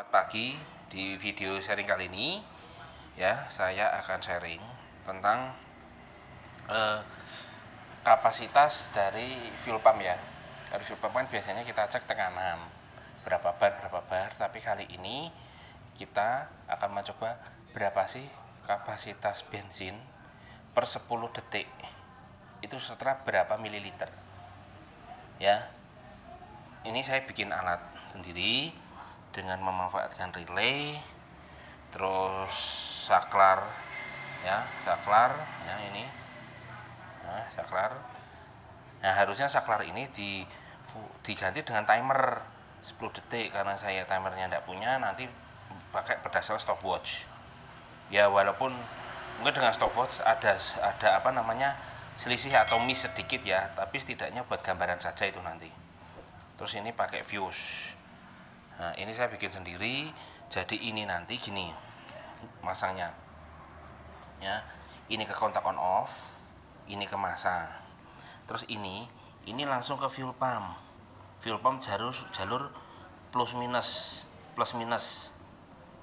Selamat pagi. Di video sharing kali ini ya saya akan sharing tentang kapasitas dari fuel pump ya. Dari fuel pump kan biasanya kita cek tekanan berapa bar, tapi kali ini kita akan mencoba berapa sih kapasitas bensin per 10 detik. Itu setara berapa mililiter. Ya. Ini saya bikin alat sendiri dengan memanfaatkan relay, terus saklar ya ini. Nah, saklar. Nah, harusnya saklar ini diganti dengan timer 10 detik karena saya timernya tidak punya, nanti pakai berdasarkan stopwatch. Ya, walaupun mungkin dengan stopwatch ada selisih atau miss sedikit ya, tapi setidaknya buat gambaran saja itu nanti. Terus ini pakai fuse. Nah, ini saya bikin sendiri. Jadi ini nanti gini masangnya. Ya. Ini ke kontak on off, ini ke masa. Terus ini langsung ke fuel pump. Fuel pump jalur plus minus.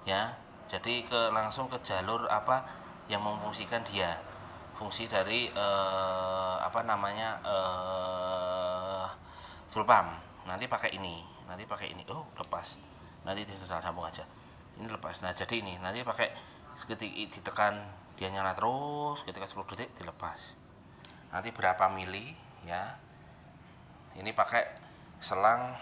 Ya. Jadi langsung ke jalur apa yang memfungsikan dia. Fungsi dari fuel pump. Nanti pakai ini. Oh, lepas. Nanti tinggal sambung aja. Ini lepas. Nah, jadi ini nanti pakai ketika ditekan dia nyala terus, ketika 10 detik dilepas. Nanti berapa mili ya. Ini pakai selang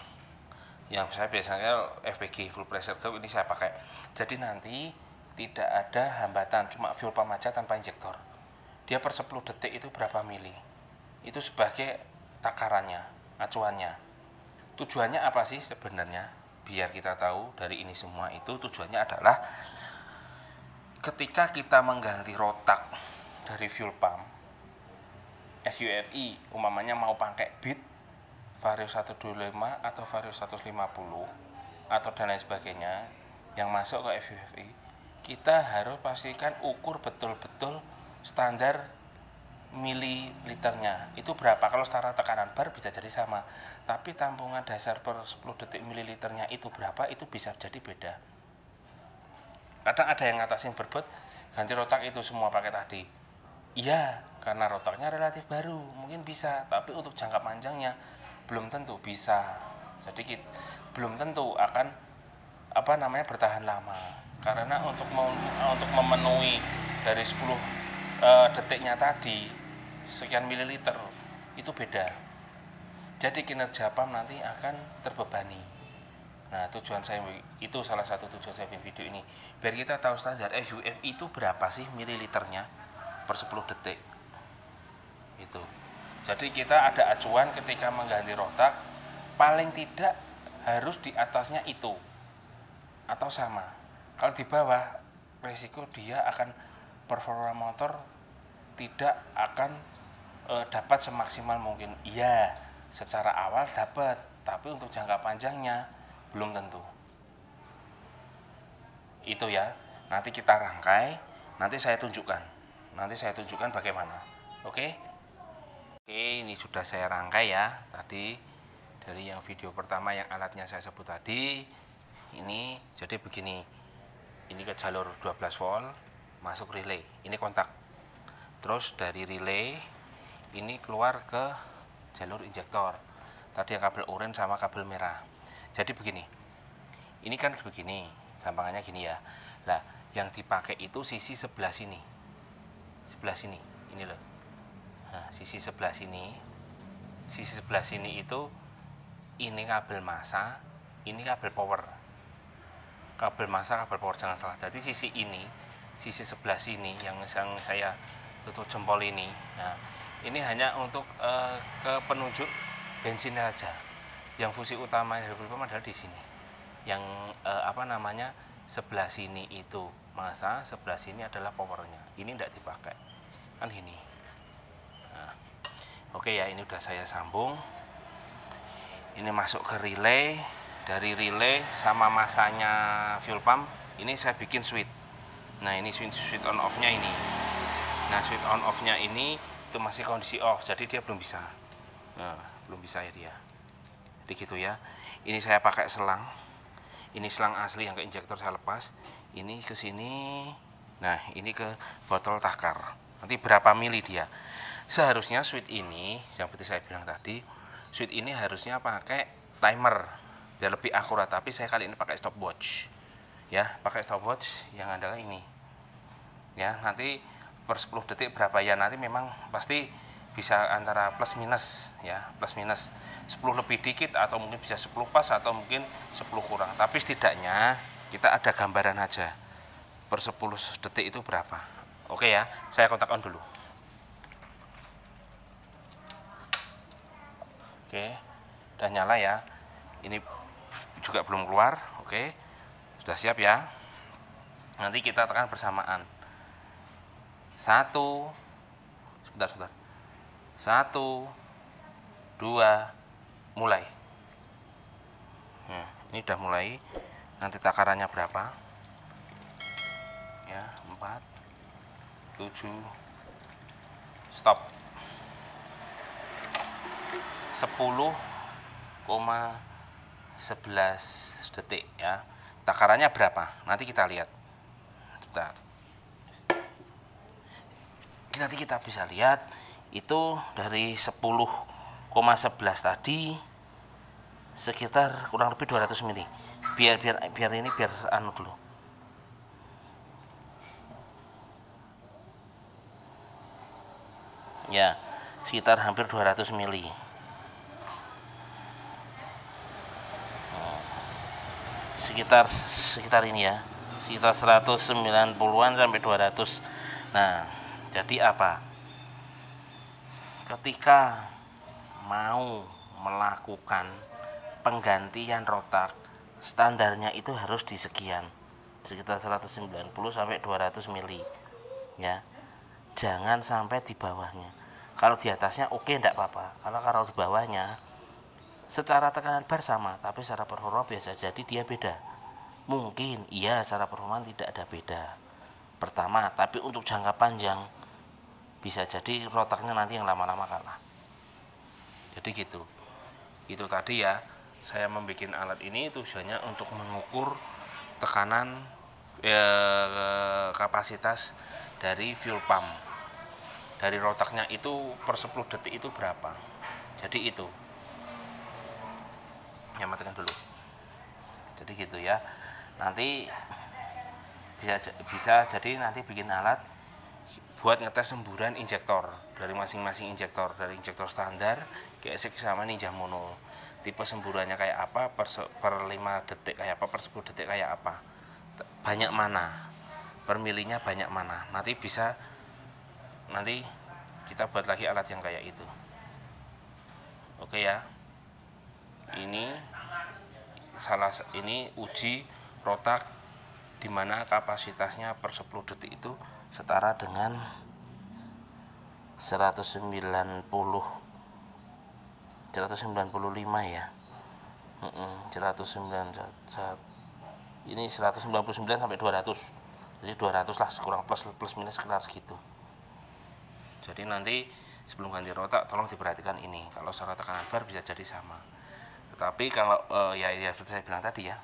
yang saya biasanya FPG full pressure curve, ini saya pakai. Jadi nanti tidak ada hambatan, cuma fuel pump aja tanpa injektor. Dia per 10 detik itu berapa mili. Itu sebagai takarannya, acuannya. Tujuannya apa sih sebenarnya? Biar kita tahu dari ini semua itu tujuannya adalah ketika kita mengganti rotak dari fuel pump SUFI, umpamanya mau pakai bit Vario 125 atau Vario 150 atau dan lain sebagainya yang masuk ke SUFI, kita harus pastikan ukur betul-betul standar mililiternya itu berapa. Kalau setara tekanan bar bisa jadi sama, tapi tampungan dasar per 10 detik mililiternya itu berapa, itu bisa jadi beda. Kadang ada yang ngatasin berbot ganti rotak itu semua pakai tadi. Iya, karena rotaknya relatif baru mungkin bisa, tapi untuk jangka panjangnya belum tentu bisa. Jadi belum tentu akan bertahan lama, karena untuk memenuhi dari 10 detiknya tadi sekian mililiter itu beda. Jadi kinerja pump nanti akan terbebani. Nah, tujuan saya itu salah satu tujuan saya bikin video ini biar kita tahu standar SUFI itu berapa sih mililiternya per 10 detik itu. Jadi kita ada acuan ketika mengganti rotak, paling tidak harus di atasnya itu atau sama. Kalau di bawah risiko dia akan performa motor tidak akan dapat semaksimal mungkin. Iya, secara awal dapat, tapi untuk jangka panjangnya belum tentu. Itu ya. Nanti kita rangkai, nanti saya tunjukkan bagaimana. Oke, ini sudah saya rangkai ya. Tadi dari yang video pertama yang alatnya saya sebut tadi, ini jadi begini. Ini ke jalur 12 volt, masuk relay, ini kontak. Terus dari relay ini keluar ke jalur injektor. Tadi yang kabel oranye sama kabel merah. Jadi begini. Ini kan begini, gampangannya gini ya. Lah, yang dipakai itu sisi sebelah sini. Sebelah sini, ini loh. Nah, sisi sebelah sini. Sisi sebelah sini itu ini kabel massa, ini kabel power. Kabel massa, kabel power, jangan salah. Jadi sisi ini, sisi sebelah sini yang saya tutup jempol ini. Nah, ini hanya untuk ke penunjuk bensin saja. Yang fungsi utama dari fuel pump adalah di sini. Yang sebelah sini itu massa, sebelah sini adalah powernya. Ini tidak dipakai. Kan ini. Nah, oke ya, ini udah saya sambung. Ini masuk ke relay. Dari relay sama masanya fuel pump ini saya bikin switch. Nah, ini switch on off nya ini. Nah, switch on off nya ini itu masih kondisi off, jadi dia belum bisa. Nah, belum bisa ya dia. Jadi gitu ya. Ini saya pakai selang. Ini selang asli yang ke injektor saya lepas. Ini ke sini. Nah, ini ke botol takar. Nanti berapa mili dia? Seharusnya switch ini, yang seperti saya bilang tadi, switch ini harusnya pakai timer biar lebih akurat. Tapi saya kali ini pakai stopwatch. Ya, pakai stopwatch yang adalah ini. Ya, nanti per 10 detik berapa ya, nanti memang pasti bisa antara plus minus ya, plus minus 10 lebih dikit atau mungkin bisa 10 pas atau mungkin 10 kurang. Tapi setidaknya kita ada gambaran aja per 10 detik itu berapa. Oke ya, saya kontak on dulu. Oke, udah nyala ya. Ini juga belum keluar. Oke, sudah siap ya. Nanti kita tekan bersamaan. 1, sebentar. 1, 2, mulai. Nah, ini udah mulai. Nanti takarannya berapa? Ya, 4, 7, stop. 10,11 detik ya. Takarannya berapa? Nanti kita lihat. Sebentar. Nanti kita bisa lihat itu dari 10,11 tadi sekitar kurang lebih 200 mili. Biar ini biar anu dulu. Ya, sekitar hampir 200 mili. Sekitar ini ya. Sekitar 190-an sampai 200. Nah, jadi apa? Ketika mau melakukan penggantian rotak, standarnya itu harus di sekian, sekitar 190 sampai 200 mili ya. Jangan sampai di bawahnya. Kalau di atasnya oke, enggak apa-apa. Kalau di bawahnya secara tekanan bar sama, tapi secara performa biasa jadi dia beda. Mungkin iya secara performa tidak ada beda pertama, tapi untuk jangka panjang bisa jadi rotaknya nanti yang lama-lama kalah. Jadi gitu. Itu tadi ya, saya membuat alat ini tujuannya untuk mengukur tekanan kapasitas dari fuel pump. Dari rotaknya itu per 10 detik itu berapa. Jadi itu. Ya, matikan dulu. Jadi gitu ya. Nanti bisa jadi nanti bikin alat buat ngetes semburan injektor dari masing-masing injektor, dari injektor standar GSX sama Ninja Mono. Tipe semburannya kayak apa, per 5 detik kayak apa, per 10 detik kayak apa, banyak mana, per milinya banyak mana. Nanti kita buat lagi alat yang kayak itu. Oke ya. Ini uji rotak di mana kapasitasnya per 10 detik itu setara dengan 195 ya. 190 ini 199 sampai 200. Jadi 200 lah, kurang plus minus sekitar segitu. Jadi nanti sebelum ganti rotak tolong diperhatikan ini. Kalau secara tekanan bar bisa jadi sama. Tetapi kalau ya seperti saya bilang tadi ya,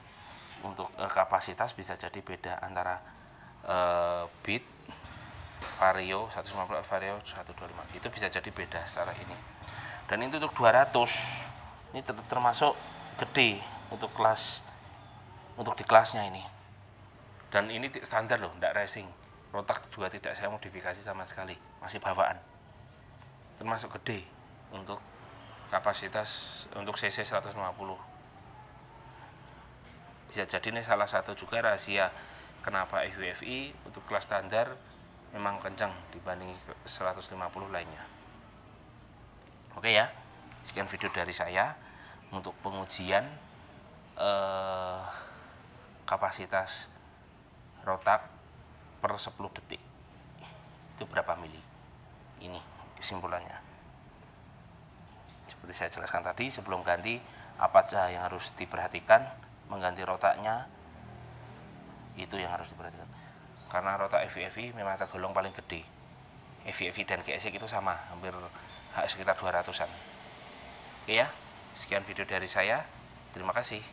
untuk kapasitas bisa jadi beda antara bit vario 150 vario 125 itu bisa jadi beda secara ini. Dan itu untuk 200 ini termasuk gede untuk di kelasnya ini. Dan ini standar loh, tidak racing. Rotak juga tidak saya modifikasi sama sekali, masih bawaan. Termasuk gede untuk kapasitas untuk cc 150. Bisa jadi ini salah satu juga rahasia kenapa FWFI untuk kelas standar memang kencang dibanding 150 lainnya. Oke ya, sekian video dari saya untuk pengujian kapasitas rotak per 10 detik itu berapa mili. Ini kesimpulannya. Seperti saya jelaskan tadi, sebelum ganti apa saja yang harus diperhatikan, mengganti rotaknya itu yang harus diperhatikan. Karena rotak FWFI memang tergolong paling gede. FWFI dan GSX itu sama, hampir sekitar 200-an. Oke ya, sekian video dari saya. Terima kasih.